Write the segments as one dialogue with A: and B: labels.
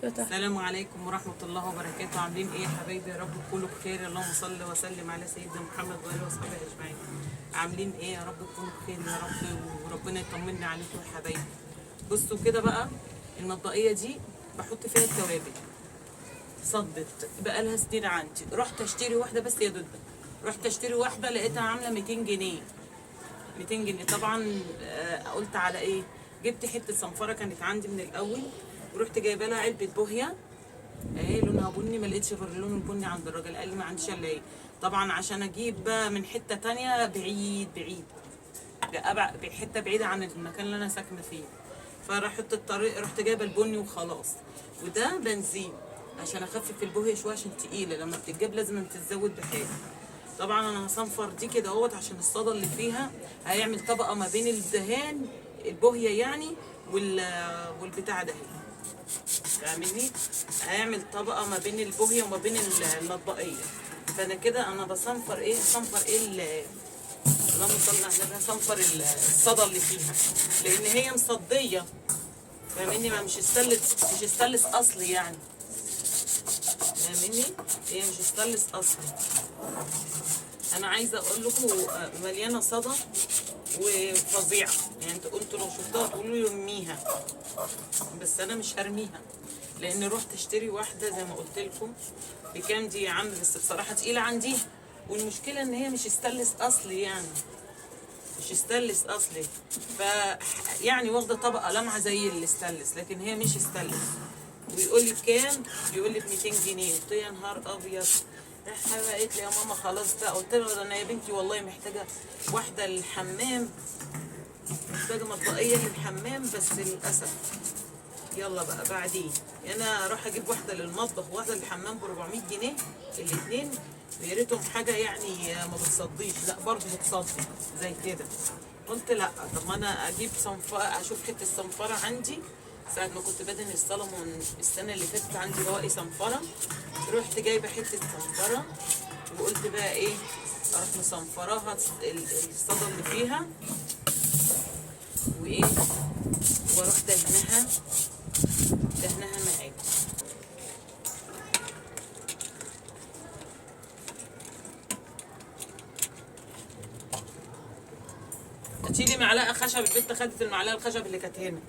A: السلام عليكم ورحمة الله وبركاته. عاملين ايه يا حبايبي؟ يا رب تكونوا بخير. اللهم صل وسلم على سيدنا محمد وآله وصحبه أجمعين. عاملين ايه؟ يا رب تكونوا بخير يا رب، وربنا يطمنا عليكم يا حبايبي. بصوا كده بقى، المطبقية دي بحط فيها التوابل. صدت بقى لها سنين عندي، رحت اشتري واحدة بس يا دودة. رحت اشتري واحدة لقيتها عاملة 200 جنيه. 200 جنيه طبعا. قلت على ايه؟ جبت حتة صنفرة كانت عندي من الأول، ورحت جايبه لها علبة بوهية اهي لونها بني. ما لقيتش غير اللون البني عند الراجل، قال لي ما عنديش الا ايه. طبعا عشان اجيب بقى من حته تانية بعيد حته بعيده عن المكان اللي انا ساكنه فيه، فرحت الطريق رحت جايبه البني وخلاص. وده بنزين عشان اخفف البوهيه شويه، عشان تقيله لما بتتجاب لازم تتزود بحاجه. طبعا انا هصنفر دي كده اهوت عشان الصدى اللي فيها هيعمل طبقه ما بين الدهان البوهيه يعني والبتاع ده. فاهمني؟ هيعمل طبقه ما بين البوهيه وما بين المطبقيه. فانا كده انا بصنفر ايه؟ صنفر ايه اللهم صل على النبي، هصنفر الصدى اللي فيها لان هي مصديه. فاهمني؟ ما مش استانلس اصلي يعني. فاهمني؟ هي مش استانلس اصلي. انا عايزه اقول لكم مليانه صدى وفظيعه يعني. انتوا لو شفتوها تقولوا لي ارميها، بس انا مش هرميها لان رحت اشتري واحده زي ما قلت لكم. بكام دي يا عم؟ بس بصراحه تقيله عندي، والمشكله ان هي مش استانلس اصلي يعني، مش استانلس اصلي. ف يعني واخده طبقه لمعه زي الاستانلس لكن هي مش استانلس. ويقول لي بكام؟ يقول لي ب 200 جنيه. قلت يا نهار ابيض. راح قالت لي يا ماما خلاص بقى. قلت لها انا يا بنتي والله محتاجه واحده للحمام، محتاجه مطبقيه للحمام بس للاسف. يلا بقى بعدين انا اروح اجيب واحده للمطبخ وواحده للحمام ب 400 جنيه الاثنين، ويا ريتهم حاجه يعني ما بتصديش، لا برضه بتصدي زي كده. قلت لا، طب ما انا اجيب صنفره، اشوف حته صنفره عندي. ساعه ما كنت بدهن الصالون السنه اللي فاتت عندي بواقي صنفره، رحت جايبه حته صنفره وقلت بقى ايه، اروح مصنفراها الصدى اللي فيها وايه، واروح دهنها معاك. هاتيلي معلقه خشب، البنت خدت المعلقه الخشب اللي كانت هنا.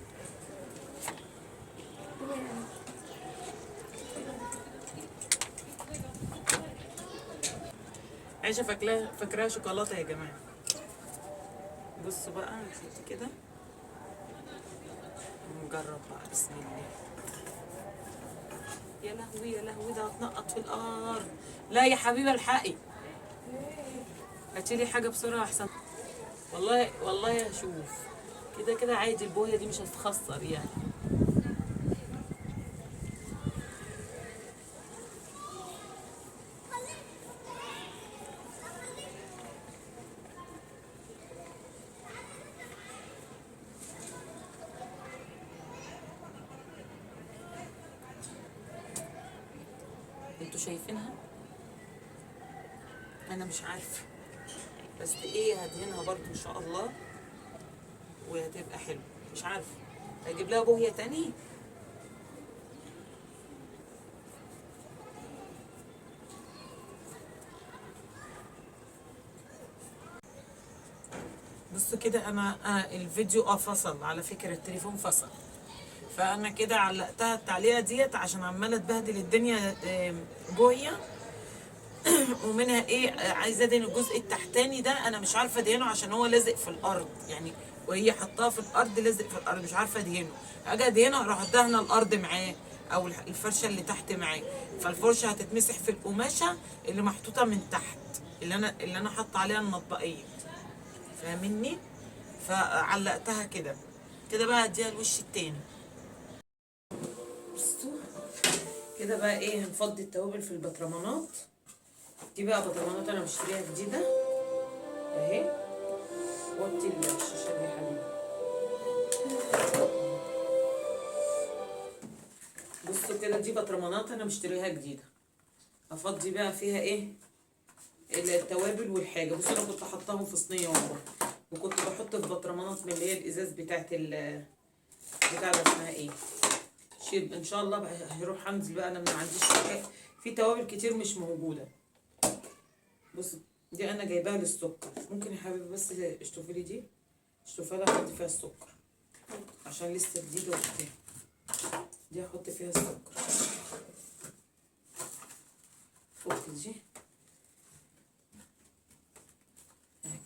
A: عايشه فاكراها شوكولاته يا جماعه. بصوا بقى نحط كده ونجرب بقى. بسم الله. يا لهوي يا لهوي، ده هتنقط في الارض. لا يا حبيبه الحقي، هاتيلي حاجه بسرعه احسن. والله هشوف. كده عادي، البويه دي مش هتخسر يعني. انتوا شايفينها؟ انا مش عارفه، بس ايه هدهنها برضو ان شاء الله وهتبقى حلوه. مش عارفه هجيب لها بوهيه تاني. بصوا كده انا الفيديو فصل على فكره، التليفون فصل. فانا كده علقتها التعليقه ديت عشان عماله تبهدل الدنيا بوهيه. ومنها ايه، عايزه ادهن الجزء التحتاني ده. انا مش عارفه ادهنه عشان هو لازق في الارض يعني، وهي حطاها في الارض لازق في الارض، مش عارفه ادهنه. اجي ادهنه اروح دهنه الارض معاه او الفرشه اللي تحت معاه، فالفرشه هتتمسح في القماشه اللي محطوطه من تحت، اللي انا حاطه عليها المطبقيه. فاهمني؟ فعلقتها كده. كده بقى هديها الوش التاني. بصوا كده بقى ايه، هنفضي التوابل في البطرمانات. دي بقى بطرمانات انا مشتريها جديده اهي. وطي الشاشه دي يا حبيبي. بصوا كده دي بطرمانات انا مشتريها جديده. افضي بقى فيها ايه، التوابل والحاجه. بصوا انا كنت حطاهم في صينيه والله، وكنت بحط في بطرمانات من اللي هي الازاز بتاعت بتاع ده اسمها ايه، ان شاء الله بقى هروح انزل بقى، انا ما عنديش حاجة. في توابل كتير مش موجوده. بص، دي انا جايباها للسكر. ممكن يا حبيبي بس اشطفي لي دي، اشطفها لي احط فيها السكر عشان لسه جديده وبتاع. دي احط فيها السكر. فك دي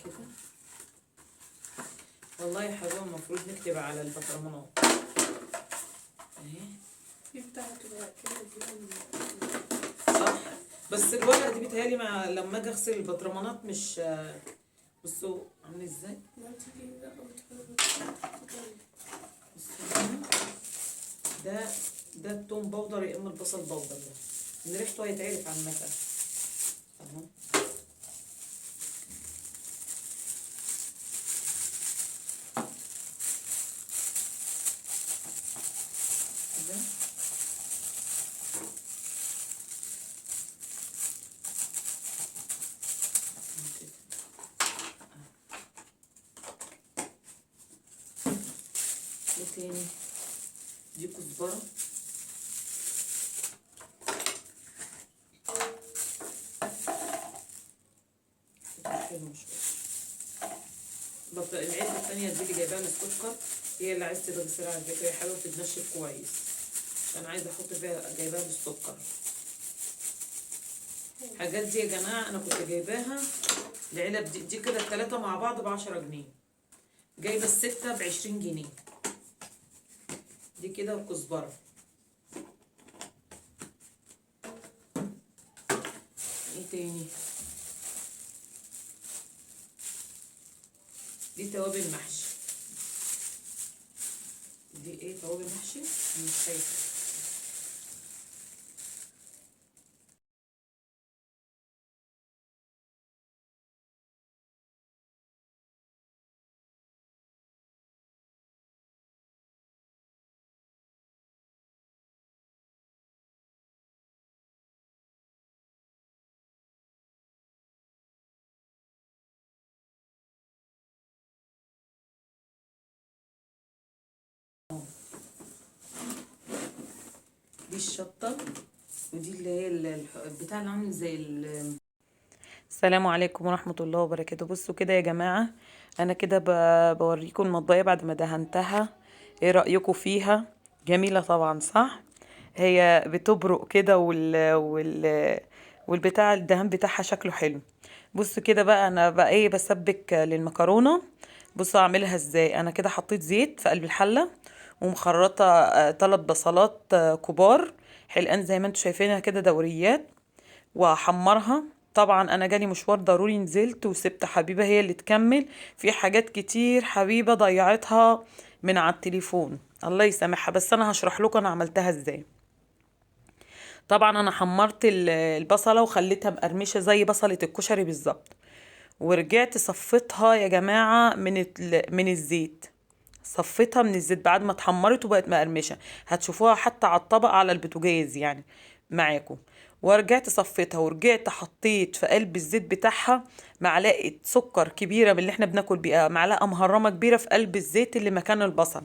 A: كده. والله يا حبيبي المفروض نكتب على البطرمانات اهي.
B: في بتاعته بقى كده
A: صح، بس الورقه دي بتهيألي مع لما اجي اغسل البطرمانات مش. بصوا عامل ازاي. بصوا ده التوم بودر يا اما البصل بودر، ده من ريحته هيتعرف عامة اهو. كده ايه تاني؟ دي كزبرة. حلو شوية. العلبة التانية دي اللي جايباها للسكر هي اللي عايزة تغسلها على فكرة، حلوة تتنشف كويس. أنا عايزة أحط فيها، جايباها للسكر. الحاجات دي يا جماعة أنا كنت جايباها العلب دي كده التلاتة مع بعض ب10 جنيه، جايبة الستة ب20 جنيه. دي كده الكزبرة. ايه تاني؟ دي توابل محشي. دي ايه توابل محشي؟ مش شايفة. دي الشطة، ودي اللي هي البتاع اللي عامل زي السلام عليكم ورحمة الله وبركاته. بصوا كده يا جماعة، انا كده بوريكم المطبية بعد ما دهنتها. ايه رأيكم فيها؟ جميلة طبعا صح؟ هي بتبرق كده والبتاع الدهان بتاعها شكله حلو. بصوا كده بقى، انا بقى ايه بسبك للمكرونة. بصوا اعملها ازاي. انا كده حطيت زيت في قلب الحلة ومخرطة 3 بصلات كبار حلقان زي ما انتوا شايفينها كده دوريات، واحمرها. طبعا انا جالي مشوار ضروري نزلت وسبت حبيبه هي اللي تكمل. في حاجات كتير حبيبه ضيعتها من على التليفون، الله يسامحها، بس انا هشرح لكم انا عملتها ازاي. طبعا انا حمرت البصله وخليتها مقرمشه زي بصله الكشري بالظبط، ورجعت صفيتها يا جماعه من الزيت. صفيتها من الزيت بعد ما اتحمرت وبقت مقرمشه، هتشوفوها حتى على الطبق على البوتاجاز يعني معاكم. ورجعت صفيتها ورجعت حطيت في قلب الزيت بتاعها معلقه سكر كبيره من اللي احنا بناكل بيها، معلقه مهرمه كبيره في قلب الزيت اللي مكان البصل.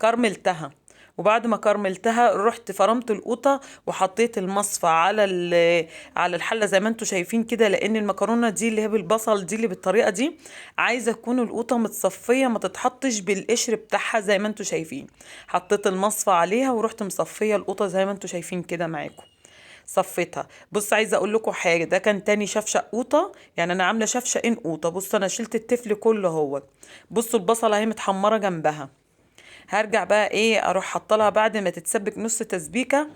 A: كرملتها، وبعد ما كرملتها رحت فرمت القوطه وحطيت المصفى على الحله زي ما انتم شايفين كده، لان المكرونه دي اللي هي بالبصل دي اللي بالطريقه دي عايزه تكون القوطه متصفيه ما تتحطش بالقشر بتاعها زي ما انتم شايفين. حطيت المصفى عليها ورحت مصفيه القوطه زي ما انتم شايفين كده معاكم. صفيتها. بص عايزه اقول لكم حاجه، ده كان تاني شفشق قوطه، يعني انا عامله شفشقين قوطه. بص انا شلت التفل كله اهوت. بصوا البصله اهي متحمره جنبها. هرجع بقى ايه اروح حاطه لها بعد ما تتسبك نص تسبيكه،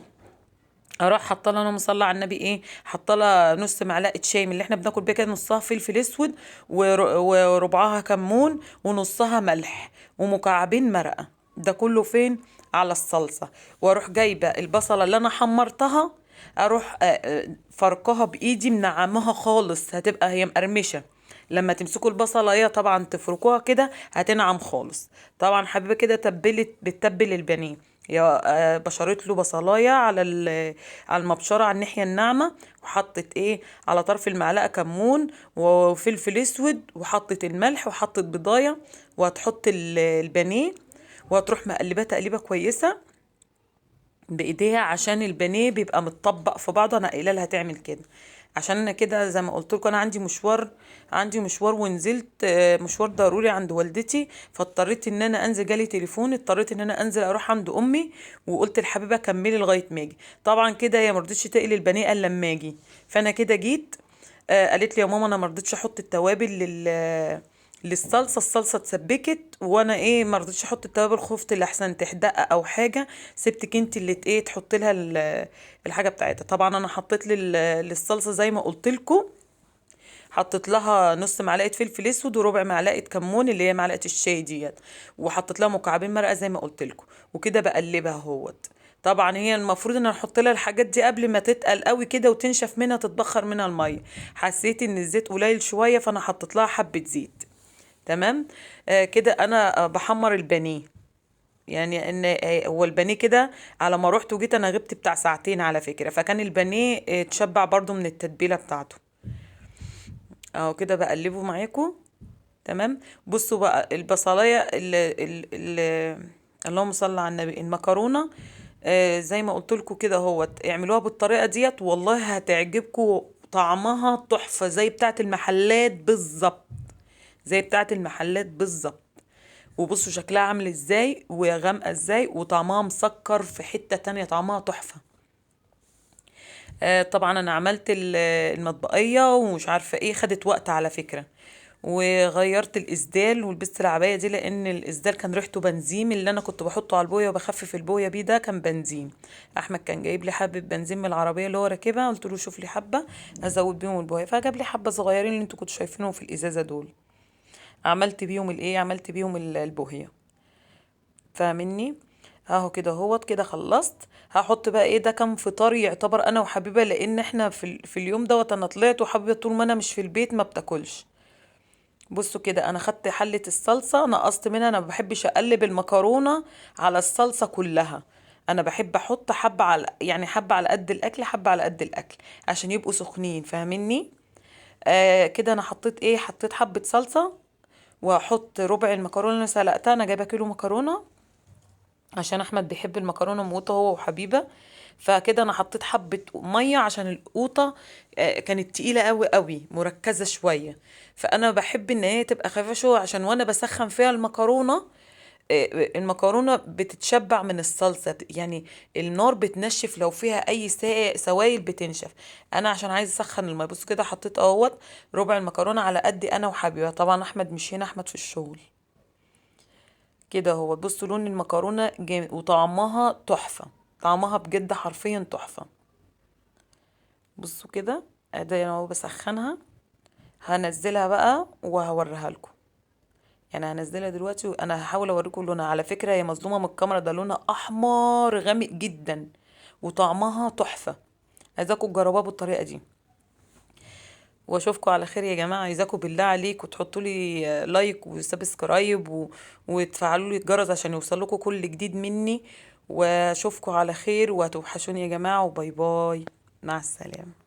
A: اروح حاطه لها، انا مصلي على النبي ايه، حاطه لها نص معلقه شاي من اللي احنا بناكل بيها كده، نصها فلفل اسود وربعها كمون ونصها ملح ومكعبين مرقه. ده كله فين؟ على الصلصه. واروح جايبه البصله اللي انا حمرتها، اروح فركها بايدي منعمها خالص، هتبقى هي مقرمشه. لما تمسكوا البصله هي طبعا تفركوها كده هتنعم خالص. طبعا حبيبه كده بتتبل البانيه، يا بشرت له بصلايه على المبشره على الناحيه الناعمه، وحطت ايه على طرف المعلقه كمون وفلفل اسود، وحطت الملح وحطت بضايه، وهتحط البانيه وهتروح مقلباه تقليبه كويسه.
C: بايديها عشان البانيه بيبقى متطبق في بعضه. انا قايله لها تعمل كده عشان انا كده زي ما قلت لكم انا عندي مشوار ونزلت مشوار ضروري عند والدتي، فاضطريت ان انا انزل، جالي تليفون اضطريت ان انا انزل اروح عند امي، وقلت لحبيبه كملي لغايه ما اجي. طبعا كده هي مرضتش تقلي البانيه الا لما اجي، فانا كده جيت. قالت لي يا ماما انا مرضتش احط التوابل للصلصه، الصلصه اتسبكت وانا ايه مرضتش احط التوابل، خفت لحسن تحدق او حاجه، سبتك انت اللي ايه تحط لها الحاجه بتاعتها. طبعا انا حطيت للصلصه زي ما قلت لكم، حطيت لها نص معلقه فلفل اسود وربع معلقه كمون اللي هي معلقه الشاي ديت، وحطيت لها مكعبين مرقه زي ما قلت لكم، وكده بقلبها اهوت. طبعا هي المفروض ان انا احط لها الحاجات دي قبل ما تتقل قوي كده وتنشف منها تتبخر منها الميه، حسيت ان الزيت قليل شويه فانا حطيت لها حبه زيت. تمام. كده انا بحمر البانيه، يعني ان هو البانيه كده على ما روحت وجيت انا غبت بتاع ساعتين على فكره، فكان البانيه اتشبع برضو من التتبيله بتاعته. اهو كده بقلبه معاكم. تمام. بصوا بقى البصلايه اللهم صل على النبي، المكرونه زي ما قلت لكم كده اهوت، اعملوها بالطريقه ديت والله هتعجبكم، طعمها تحفه زي بتاعه المحلات بالظبط، زي بتاعه المحلات بالظبط. وبصوا شكلها عامل ازاي وغامقه ازاي وطعمها مسكر في حته تانية، طعمها تحفه. طبعا انا عملت المطبقيه ومش عارفه ايه، خدت وقت على فكره، وغيرت الاسدال ولبست العبايه دي لان الاسدال كان ريحته بنزين، اللي انا كنت بحطه على البويه وبخفف البويه بيه ده كان بنزين. احمد كان جايب لي حبه بنزين من العربيه اللي هو راكبها، قلت له شوف لي حبه ازود بيهم البويه، فجاب لي حبه صغيرين اللي انتوا كنتوا شايفينهم في الازازه دول، عملت بيهم البوهيه. فاهمني؟ اهو كده اهوت كده خلصت. هحط بقى ايه، ده كان فطاري يعتبر انا وحبيبه، لان احنا في اليوم دوت انا طلعت وحبيبه طول ما انا مش في البيت ما بتاكلش. بصوا كده انا خدت حله الصلصه نقصت منها، انا ما بحبش اقلب المكرونه على الصلصه كلها، انا بحب احط حبه على يعني حبه على قد الاكل حبه على قد الاكل عشان يبقوا سخنين. فاهميني؟ كده انا حطيت حبه صلصه، واحط ربع المكرونه اللي انا سلقتها، انا جايبه كيلو مكرونه عشان احمد بيحب المكرونه موطه هو وحبيبه، فكده انا حطيت حبه ميه عشان القوطه كانت تقيله قوي قوي مركزه شويه، فانا بحب ان هي تبقى خفيفه شويه عشان وانا بسخن فيها المكرونه المكرونه بتتشبع من الصلصه، يعني النار بتنشف لو فيها اي سوائل بتنشف. انا عشان عايزه اسخن الميه، بص كده حطيت اهوت ربع المكرونه على قد انا وحبيبه، طبعا احمد مش هنا، احمد في الشغل. كده هو بصوا لون المكرونة جامد وطعمها تحفة، طعمها بجد حرفيا تحفة. بصوا كده ادي انا اهو بسخنها، هنزلها بقى وهوريها لكم، يعني هنزلها دلوقتي وانا هحاول اوريكم لونها. على فكرة هي مظلومة من الكاميرا، ده لونها احمر غامق جدا وطعمها تحفة، عايزاكم تجربوها بالطريقة دي. واشوفكم على خير يا جماعه، عايزاكم بالله عليكم تحطوا لي لايك وسبسكرايب وتفعلوا لي الجرس عشان يوصل لكم كل جديد مني، واشوفكم على خير وهتوحشوني يا جماعه، وباي باي، مع السلامه.